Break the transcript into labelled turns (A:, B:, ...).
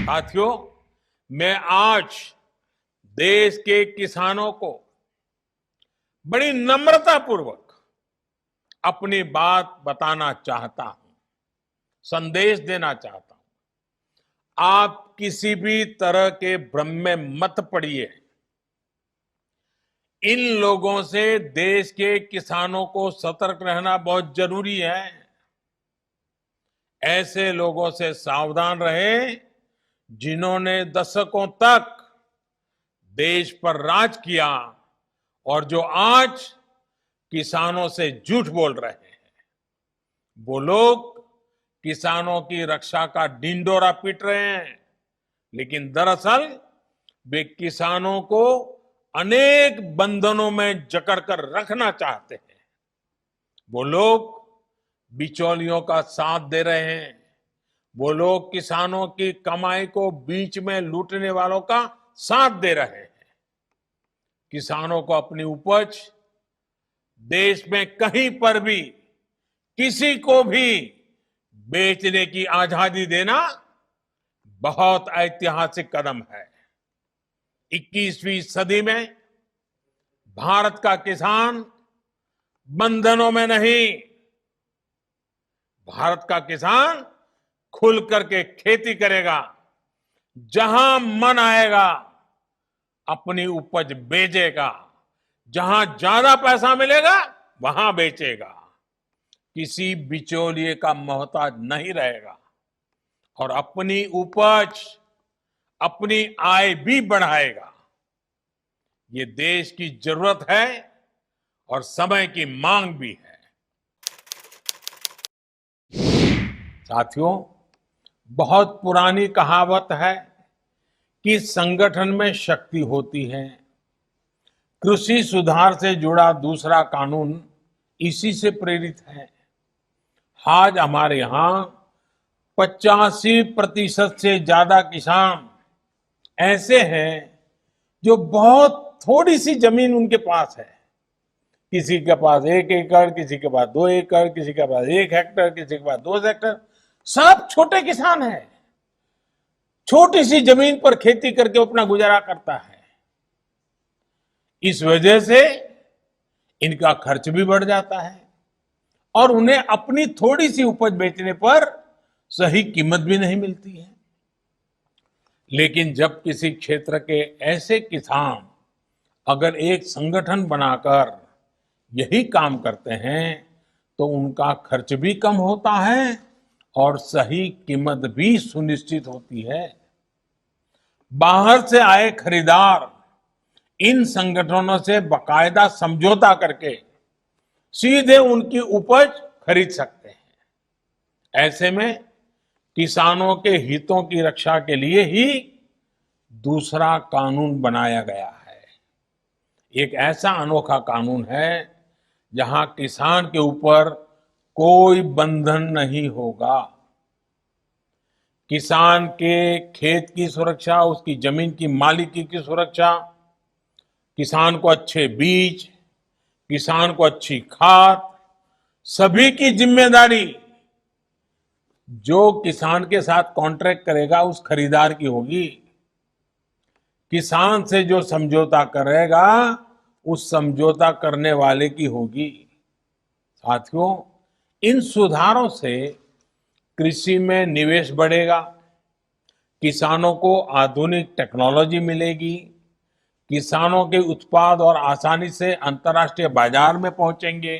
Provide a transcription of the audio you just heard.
A: साथियों, मैं आज देश के किसानों को बड़ी नम्रता पूर्वक अपनी बात बताना चाहता हूं, संदेश देना चाहता हूं। आप किसी भी तरह के भ्रम में मत पड़िए। इन लोगों से देश के किसानों को सतर्क रहना बहुत जरूरी है। ऐसे लोगों से सावधान रहें जिन्होंने दशकों तक देश पर राज किया और जो आज किसानों से झूठ बोल रहे हैं। वो लोग किसानों की रक्षा का ढिंढोरा पीट रहे हैं, लेकिन दरअसल वे किसानों को अनेक बंधनों में जकड़कर रखना चाहते हैं। वो लोग बिचौलियों का साथ दे रहे हैं। वो लोग किसानों की कमाई को बीच में लूटने वालों का साथ दे रहे हैं। किसानों को अपनी उपज देश में कहीं पर भी किसी को भी बेचने की आजादी देना बहुत ऐतिहासिक कदम है। 21वीं सदी में भारत का किसान बंधनों में नहीं, भारत का किसान खुल करके खेती करेगा। जहां मन आएगा अपनी उपज बेचेगा, जहां ज्यादा पैसा मिलेगा वहां बेचेगा। किसी बिचौलिए का मोहताज नहीं रहेगा और अपनी उपज, अपनी आय भी बढ़ाएगा। ये देश की जरूरत है और समय की मांग भी है। साथियों, बहुत पुरानी कहावत है कि संगठन में शक्ति होती है। कृषि सुधार से जुड़ा दूसरा कानून इसी से प्रेरित है। आज हमारे यहां 85% से ज्यादा किसान ऐसे हैं जो बहुत थोड़ी सी जमीन उनके पास है। किसी के पास 1 एकड़, किसी के पास 2 एकड़, किसी के पास 1 हेक्टर, किसी के पास 2 हेक्टर। सब छोटे किसान हैं। छोटी सी जमीन पर खेती करके अपना गुजारा करता है। इस वजह से इनका खर्च भी बढ़ जाता है और उन्हें अपनी थोड़ी सी उपज बेचने पर सही कीमत भी नहीं मिलती है। लेकिन जब किसी क्षेत्र के ऐसे किसान अगर एक संगठन बनाकर यही काम करते हैं तो उनका खर्च भी कम होता है और सही कीमत भी सुनिश्चित होती है। बाहर से आए खरीदार इन संगठनों से बाकायदा समझौता करके सीधे उनकी उपज खरीद सकते हैं। ऐसे में किसानों के हितों की रक्षा के लिए ही दूसरा कानून बनाया गया है। एक ऐसा अनोखा कानून है जहां किसान के ऊपर कोई बंधन नहीं होगा। किसान के खेत की सुरक्षा, उसकी जमीन की मालिकी की सुरक्षा, किसान को अच्छे बीज, किसान को अच्छी खाद, सभी की जिम्मेदारी जो किसान के साथ कॉन्ट्रैक्ट करेगा उस खरीदार की होगी। किसान से जो समझौता करेगा उस समझौता करने वाले की होगी। साथियों, इन सुधारों से कृषि में निवेश बढ़ेगा, किसानों को आधुनिक टेक्नोलॉजी मिलेगी, किसानों के उत्पाद और आसानी से अंतर्राष्ट्रीय बाजार में पहुंचेंगे